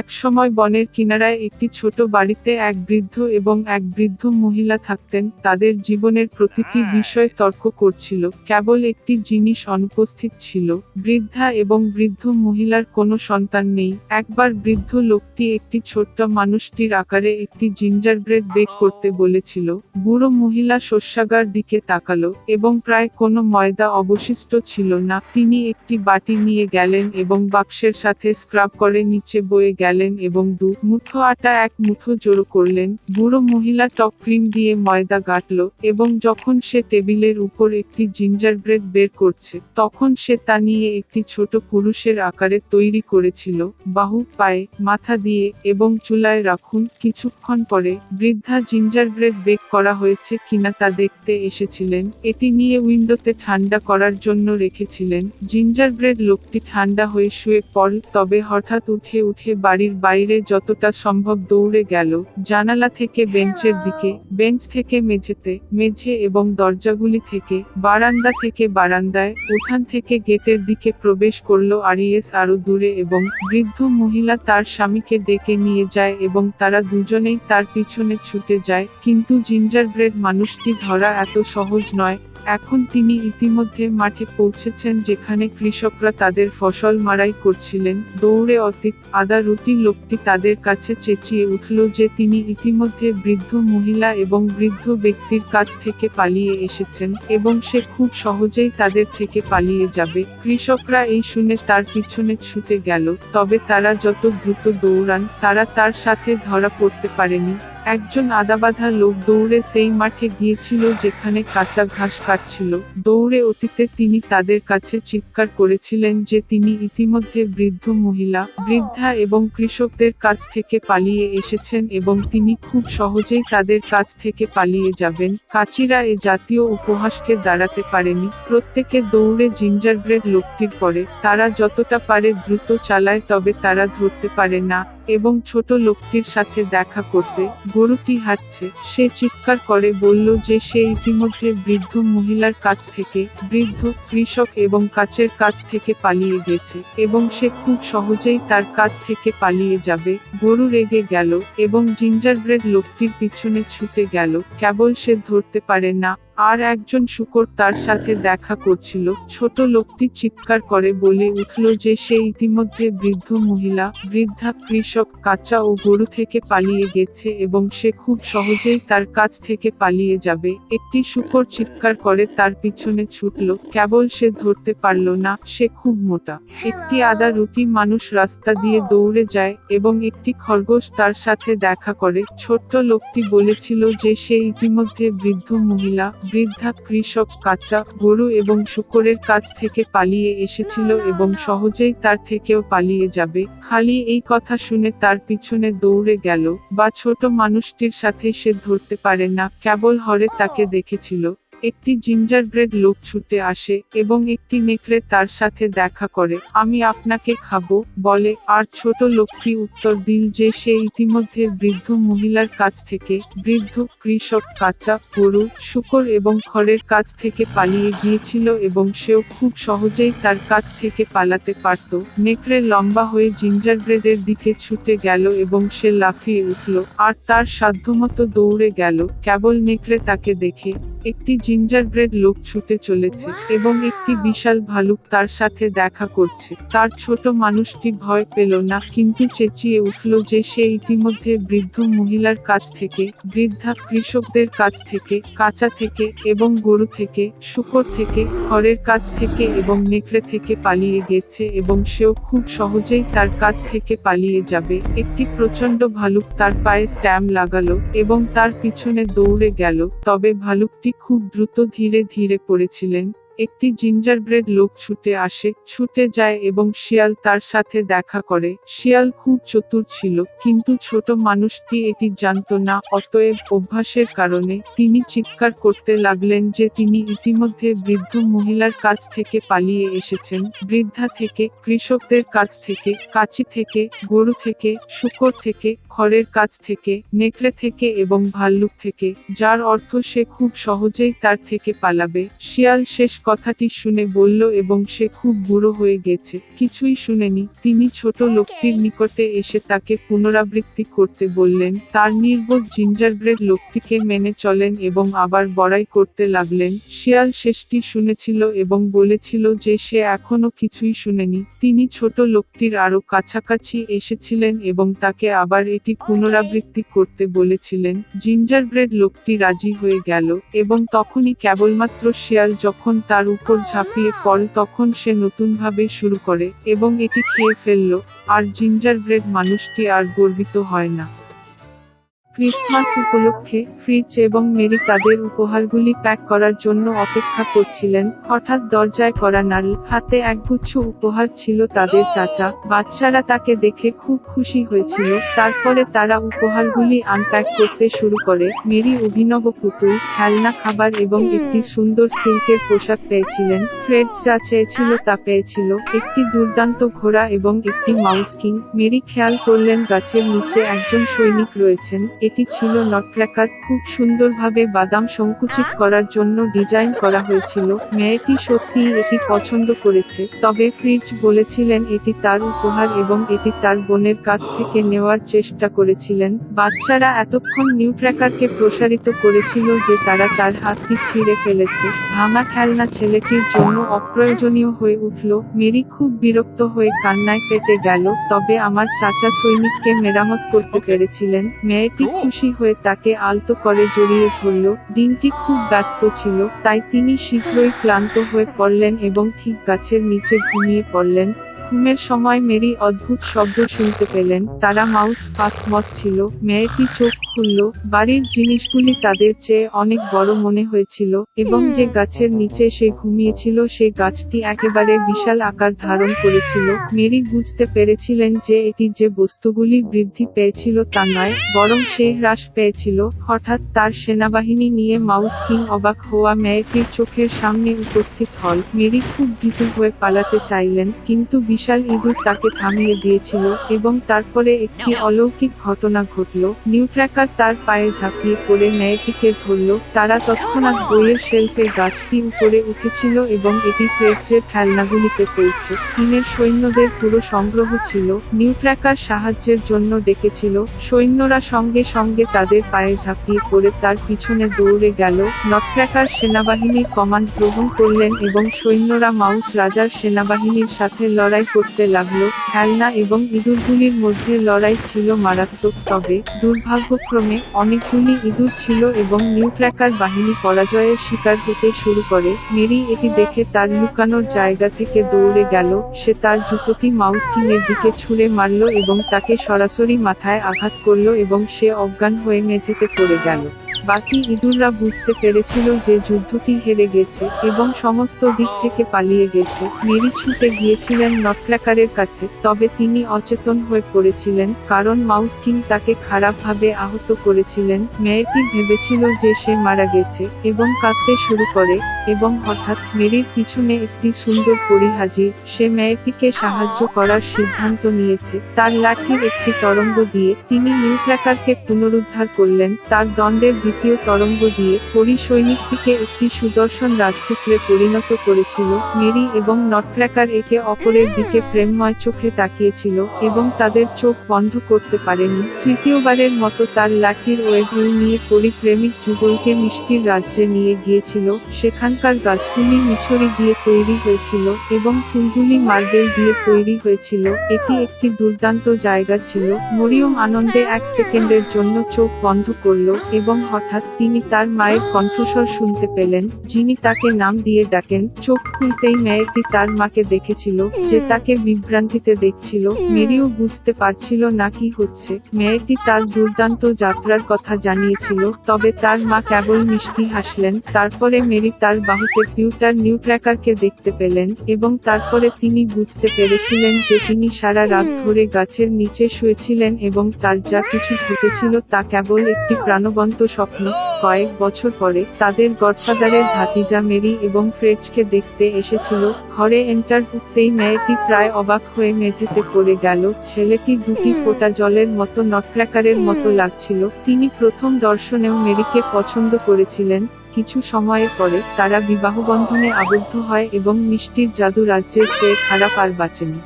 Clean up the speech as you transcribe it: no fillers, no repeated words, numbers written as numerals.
একসময় বনের কিনারায় একটি ছোট বাড়িতে এক বৃদ্ধ এবং এক বৃদ্ধ মহিলা থাকতেন। তাদের জীবনের প্রতিটি বিষয়ে তর্ক করছিল। কেবল একটি জিনিস অনুপস্থিত ছিল। বৃদ্ধা এবং বৃদ্ধ মহিলার কোনো সন্তান নেই। একবার বৃদ্ধ লোকটি একটি ছোট্ট মানুষটির আকারে একটি জিঞ্জারব্রেড বেক করতে বলেছিল। বুড়ো মহিলা শস্যাগার দিকে তাকালো এবং প্রায় কোনো ময়দা অবশিষ্ট ছিল না। তিনি একটি বাটি নিয়ে গেলেন এবং বাক্সের সাথে স্ক্রাব করে নিচে বয়ে গেলেন এবং 2 মুঠো আটা 1 মুঠো জড়ো করলেন। বুড়ো মহিলা টক ক্রিম দিয়ে ময়দা গাঁথল এবং যখন সে টেবিলের উপর একটি জিঞ্জারব্রেড বের করছে, তখন সে তা নিয়ে একটি ছোট পুরুষের আকারে তৈরি করেছিল। বাহু, পায়ে, মাথা দিয়ে এবং চুলায় রাখুন। কিছুক্ষণ পরে বৃদ্ধা জিঞ্জারব্রেড বেক করা হয়েছে কিনা তা দেখতে এসেছিলেন। এটি নিয়ে উইন্ডোতে ঠান্ডা করার জন্য রেখেছিলেন। জিঞ্জারব্রেড লোকটি ঠান্ডা হয়ে শুয়ে পড়ল, তবে হঠাৎ উঠে বাড়ির বাইরে যতটা সম্ভব দৌড়ে গেল। জানালা থেকে বেঞ্চের দিকে, বেঞ্চ থেকে মেঝেতে, মেঝে এবং দরজাগুলি থেকে, বারান্দা থেকে বারান্দায়, উঠান থেকে গেটের দিকে প্রবেশ করল আরও দূরে এবং বৃদ্ধ মহিলা তার স্বামীকে ডেকে নিয়ে যায় এবং তারা দুজনেই তার পিছনে ছুটে যায়। কিন্তু জিঞ্জারব্রেড মানুষটি ধরা এত সহজ নয়। এখন তিনি ইতিমধ্যে মাঠে পৌঁছেছেন যেখানে কৃষকরা তাদের ফসল মাড়াই করছিলেন। দৌড়ে অতীত আদা রুটি লোকটি তাদের কাছে চেঁচিয়ে উঠল যে তিনি ইতিমধ্যে বৃদ্ধ মহিলা এবং বৃদ্ধ ব্যক্তির কাছ থেকে পালিয়ে এসেছেন এবং সে খুব সহজেই তাদের থেকে পালিয়ে যাবে। কৃষকরা এই শুনে তার পিছনে ছুটে গেল, তবে তারা যত দ্রুত দৌড়ান তারা তার সাথে ধরা পড়তে পারেনি। একজন আদাবাঁধা লোক দৌড়ে সেই মাঠে গিয়েছিল যেখানে কাঁচা ঘাস কাটছিল। দৌড়ে অতীতে তিনি তাদের কাছে চিৎকার করেছিলেন যে তিনি ইতিমধ্যে বৃদ্ধ মহিলা, বৃদ্ধা এবং কৃষকদের কাছ থেকে পালিয়ে এসেছেন এবং তিনি খুব সহজেই তাদের কাছ থেকে পালিয়ে যাবেন। কাচিরা এ জাতীয় উপহাসকে দাঁড়াতে পারেনি। প্রত্যেকে দৌড়ে জিঞ্জারব্রেড লোকটির পরে। তারা যতটা পারে দ্রুত চালায়, তবে তারা ধরতে পারে না এবং ছোট লোকটির সাথে দেখা করতে। গরুটি হাঁটছে। সে চিৎকার করে বলল যে সে ইতিমধ্যে বৃদ্ধ মহিলার কাছ থেকে, বৃদ্ধ, কৃষক এবং কাচের কাছ থেকে পালিয়ে গেছে এবং সে খুব সহজেই তার কাছ থেকে পালিয়ে যাবে। গরু রেগে গেল এবং জিঞ্জারব্রেড লোকটির পিছনে ছুটে গেল। কেবল সে ধরতে পারে না। আর একজন শূকর তার সাথে দেখা করছিল। ছোট লোকটি চিৎকার করে বলে উঠল যে সে ইতিমধ্যে বৃদ্ধ মহিলা, বৃদ্ধা, কৃষক, কাঁচা ও গরু থেকে পালিয়ে গেছে এবং সে খুব সহজেই তার কাছ থেকে পালিয়ে যাবে। একটি শূকর চিৎকার করে তার পিছনে ছুটল, কেবল সে ধরতে পারল না, সে খুব মোটা। একটি আদা রুটি মানুষ রাস্তা দিয়ে দৌড়ে যায় এবং একটি খরগোশ তার সাথে দেখা করে। ছোট্ট লোকটি বলেছিল যে সে ইতিমধ্যে বৃদ্ধ মহিলা, বৃদ্ধা, কৃষক, কাঁচা, গরু এবং শূকরের কাছ থেকে পালিয়ে এসেছিল এবং সহজেই তার থেকেও পালিয়ে যাবে। খালি এই কথা শুনে তার পিছনে দৌড়ে গেল, বা ছোট মানুষটির সাথে সে ধরতে পারে না, কেবল হরে তাকে দেখেছিল। একটি জিঞ্জারব্রেড লোক ছুটে আসে এবং একটি নেকড়ে তার সাথে দেখা করে। আমি আপনাকে খাবো, বলে। আর ছোট লোকটি উত্তর দিল যে সে ইতিমধ্যে বৃদ্ধ মহিলার কাছ থেকে, বৃদ্ধ, কৃষক, কাঁচা, গরু, শূকর এবং খড়ের কাছ থেকে পালিয়ে গিয়েছিল এবং সেও খুব সহজেই তার কাছ থেকে পালাতে পারত। নেকড়ে লম্বা হয়ে জিঞ্জারব্রেডের দিকে ছুটে গেল এবং সে লাফিয়ে উঠল আর তার সাধ্যমতো দৌড়ে গেল। কেবল নেকড়ে তাকে দেখে। একটি জিঞ্জারব্রেড লোক ছুটে চলেছে এবং একটি বিশাল ভালুক তার সাথে দেখা করছে। তার ছোট মানুষটি ভয় পেল না, কিন্তু চেঁচিয়ে উঠল যে সে ইতিমধ্যে বৃদ্ধ মহিলার কাছ থেকে, বৃদ্ধা, কৃষকদের কাছ থেকে, কাঁচা থেকে এবং গরু থেকে, শূকর থেকে, খড়ের কাছ থেকে এবং নেকড়ে থেকে পালিয়ে গেছে এবং সেও খুব সহজেই তার কাছ থেকে পালিয়ে যাবে। একটি প্রচণ্ড ভালুক তার পায়ে স্ট্যাম্প লাগালো এবং তার পিছনে দৌড়ে গেল, তবে ভালুকটি খুব দ্রুত ধীরে ধীরে পড়েছিলেন। একটি জিঞ্জারব্রেড লোক ছুটে আসে, ছুটে যায় এবং শিয়াল তার সাথে দেখা করে। শিয়াল খুব চতুর ছিল, কিন্তু ছোট মানুষটি এটি জানত না। অতএব অভ্যাসের কারণে তিনি চিৎকার করতে লাগলেন যে তিনি ইতিমধ্যে বৃদ্ধ মহিলার কাছ থেকে পালিয়ে এসেছেন, বৃদ্ধা থেকে, কৃষকদের কাছ থেকে, কাঁচি থেকে, গরু থেকে, শূকর থেকে, খড়ের কাছ থেকে, নেকড়ে থেকে এবং ভাল্লুক থেকে, যার অর্থ সে খুব সহজেই তার থেকে পালাবে। শিয়াল শেষ কথাটি শুনে বলল এবং সে খুব বুড়ো হয়ে গেছে, কিছুই শুনেনি। তিনি ছোট লোকটির নিকটে এসে তাকে পুনরাবৃত্তি করতে বললেন। তার নির্বোধ জিঞ্জারব্রেড লোকটিকে মেনে চলেন এবং আবার বড়াই করতে লাগলেন। শিয়াল শেষটি শুনেছিল এবং বলেছিল যে সে এখনো কিছুই শুনেনি। তিনি ছোট লোকটির আরো কাছাকাছি এসেছিলেন এবং তাকে আবার এটি পুনরাবৃত্তি করতে বলেছিলেন। জিঞ্জারব্রেড লোকটি রাজি হয়ে গেল এবং তখনই কেবলমাত্র শিয়াল যখন তার উপর ঝাঁপিয়ে পড়ে তখন সে নতুনভাবে শুরু করে এবং এটি খেয়ে ফেলল, আর জিঞ্জারব্রেড মানুষটি আর গর্বিত হয় না। ক্রিসমাস উপলক্ষে ফ্রিজ এবং মেরি তাদের উপহারগুলি প্যাক করার জন্য অপেক্ষা করছিলেন। হঠাৎ দরজায় কড়া নাড়ল, হাতে একগুচ্ছ উপহার ছিল তাদের চাচা। বাচ্চারা তাকে দেখে খুব খুশি হয়েছিল। তারপরে তারা উপহারগুলি আনপ্যাক করতে শুরু করে। মেরি অভিনব পুতুল, খেলনা, খাবার এবং একটি সুন্দর সিল্কের পোশাক পেয়েছিলেন। ফ্রেড যা চেয়েছিল তা পেয়েছিল, একটি দুর্দান্ত ঘোড়া এবং একটি মাউস কিং। মেরি খেয়াল করলেন গাছের নিচে একজন সৈনিক রয়েছেন। এটি ছিল নটক্র্যাকার, খুব সুন্দরভাবে বাদাম সংকুচিত করার জন্য ডিজাইন করা হয়েছিল। মেয়েটি সত্যিই এটি পছন্দ করেছে, তবে ফ্রিজ বলেছিলেন এটি তার উপহার এবং এটি তার বোনের কাছ থেকে নেওয়ার চেষ্টা করেছিলেন। বাচ্চারা এতক্ষণ নিউট্র্যাকারকে প্রসারিত করেছিল যে তারা তার হাতটি ছিঁড়ে ফেলেছে। ভাঙা খেলনা ছেলেটির জন্য অপ্রয়োজনীয় হয়ে উঠল। মেরি খুব বিরক্ত হয়ে কান্নায় ফেটে গেল। তবে আমার চাচা সৈনিককে মেরামত করতে পেরেছিলেন। মেয়েটি খুশি হয়ে তাকে আলতো করে জড়িয়ে ধরল। দিনটি খুব ব্যস্ত ছিল, তাই তিনি শীঘ্রই ক্লান্ত হয়ে পড়লেন এবং ঠিক গাছের নিচে ঘুমিয়ে পড়লেন। ঘুমের সময় মেরি অদ্ভুত শব্দ শুনতে পেলেন। তারা মাউস ফাস্ট মত ছিল। মেয়েটি চোখ খুলল। বাড়ির জিনিসগুলি তাদের চেয়ে অনেক বড় মনে হয়েছিল এবং যে গাছের নিচে সে ঘুমিয়েছিল সে গাছটি একেবারে বিশাল আকার ধারণ করেছিল। মেরি বুঝতে পেরেছিলেন যে এটি যে বস্তুগুলি বৃদ্ধি পেয়েছিল তা নয়, বরং সে হ্রাস পেয়েছিল। হঠাৎ তার সেনাবাহিনী নিয়ে মাউস কিং অবাক হওয়া মেয়েটির চোখের সামনে উপস্থিত হল। মেরি খুব ভীতু হয়ে পালাতে চাইলেন, কিন্তু বিশাল ইঁদুর তাকে থামিয়ে দিয়েছিল এবং তারপরে একটি অলৌকিক ঘটনা ঘটল। নিউট্র্যাকার তার পায়ে ঝাঁপিয়ে পড়ে মেয়েটিকে ধরল। তারা তৎক্ষণাৎ বইয়ের শেলফে গাছটি উপরে উঠেছিল এবং এটি ফ্রেডজের খেলনাগুলিতে পড়ছে। চীনের সৈন্যদের পুরো সংগ্রহ ছিল। নিউট্র্যাকার সাহায্যের জন্য ডেকেছিল। সৈন্যরা সঙ্গে সঙ্গে তাদের পায়ে ঝাঁপিয়ে পড়ে তার পিছনে দৌড়ে গেল। নটক্র্যাকার সেনাবাহিনীর কমান্ড গ্রহণ করলেন এবং সৈন্যরা মাউস রাজার সেনাবাহিনীর সাথে লড়াই করতে লাগলো। খেলনা এবং ইঁদুরগুলির মধ্যে লড়াই ছিল মারাত্মক, তবে দুর্ভাগ্যক্রমে অনেকগুলি ইঁদুর ছিল এবং নিউট্র্যাকার বাহিনী পরাজয়ের শিকার হতে শুরু করে। মেরি এটি দেখে তার লুকানোর জায়গা থেকে দৌড়ে গেল। সে তার জুতোটি মাউস কিংয়ের দিকে ছুঁড়ে মারল এবং তাকে সরাসরি মাথায় আঘাত করল এবং সে অজ্ঞান হয়ে মেঝেতে পড়ে গেল। বাকি ইঁদুররা বুঝতে পেরেছিল যে যুদ্ধটি হেরে গেছে এবং সমস্ত দিক থেকে পালিয়ে গেছে। মেরি ছুটে গিয়েছিলেন নটক্র্যাকারের কাছে, তবে তিনি অচেতন হয়ে পড়েছিলেন কারণ মাউস কিং তাকে খারাপভাবে আহত করেছিলেন। মেয়েটি ভেবেছিল যে সে মারা গেছে এবং কাঁদতে শুরু করে এবং হঠাৎ মেরির পিছনে একটি সুন্দর পরী হাজির। সে মেয়েটিকে সাহায্য করার সিদ্ধান্ত নিয়েছে। তার লাঠির একটি তরঙ্গ দিয়ে তিনি নিউট্র্যাকারকে পুনরুদ্ধার করলেন। তার দণ্ডের দ্বিতীয় তরঙ্গ দিয়ে পরী সৈনিকটিকে একটি সুদর্শন রাজপুত্রে পরিণত করেছিল। মেরি এবং নটক্র্যাকার একে অপরের দিকে প্রেমময় চোখে তাকিয়েছিল এবং তাদের চোখ বন্ধ করতে পারেনি। তৃতীয়বারের মতো তার লাঠির ওয়েবহুইল নিয়ে পরী প্রেমিক যুগলকে মিষ্টির রাজ্যে নিয়ে গিয়েছিল। সেখানকার গাছগুলি মিছরি দিয়ে তৈরি হয়েছিল এবং ফুলগুলি মার্বেল দিয়ে তৈরি হয়েছিল। এটি একটি দুর্দান্ত জায়গা ছিল। মরিয়ম আনন্দে এক সেকেন্ডের জন্য চোখ বন্ধ করল এবং হঠাৎ তিনি তার মায়ের কণ্ঠস্বর শুনতে পেলেন, যিনি তাকে নাম দিয়ে ডাকেন। চোখ খুলতেই মেয়েটি তার মাকে দেখেছিল, যে তাকে বিভ্রান্তিতে দেখছিল। মেরিও বুঝতে পারছিল না কি হচ্ছে। মেয়েটি তার দুর্দান্ত যাত্রার কথা জানিয়েছিল, তবে তার মা কেবল মিষ্টি হাসলেন। তারপরে মেরি তার বাহুতে পিউটার নিউট্র্যাকারকে দেখতে পেলেন এবং তারপরে তিনি বুঝতে পেরেছিলেন যে তিনি সারা রাত ধরে গাছের নিচে শুয়েছিলেন এবং তার যা কিছু ঘটেছিল তা কেবল একটি প্রাণবন্ত স্বপ্ন। কয়েক বছর পরে তাদের গডফাদারের ভাতিজা মেরি এবং ফ্রেডকে দেখতে এসেছিল। ঘরে এন্টার করতেই মেয়েটি প্রায় অবাক হয়ে মেঝেতে পড়ে গেল। ছেলেটি দুটি ফোঁটা জলের মতো নটক্র্যাকারের মতো লাগছিল। তিনি প্রথম দর্শনেও মেরিকে পছন্দ করেছিলেন, কিছু সময়ের পরে তারা বিবাহবন্ধনে আবদ্ধ হয় এবং মিষ্টির জাদু রাজ্যের চেয়ে খারাপ আর বাঁচেনি।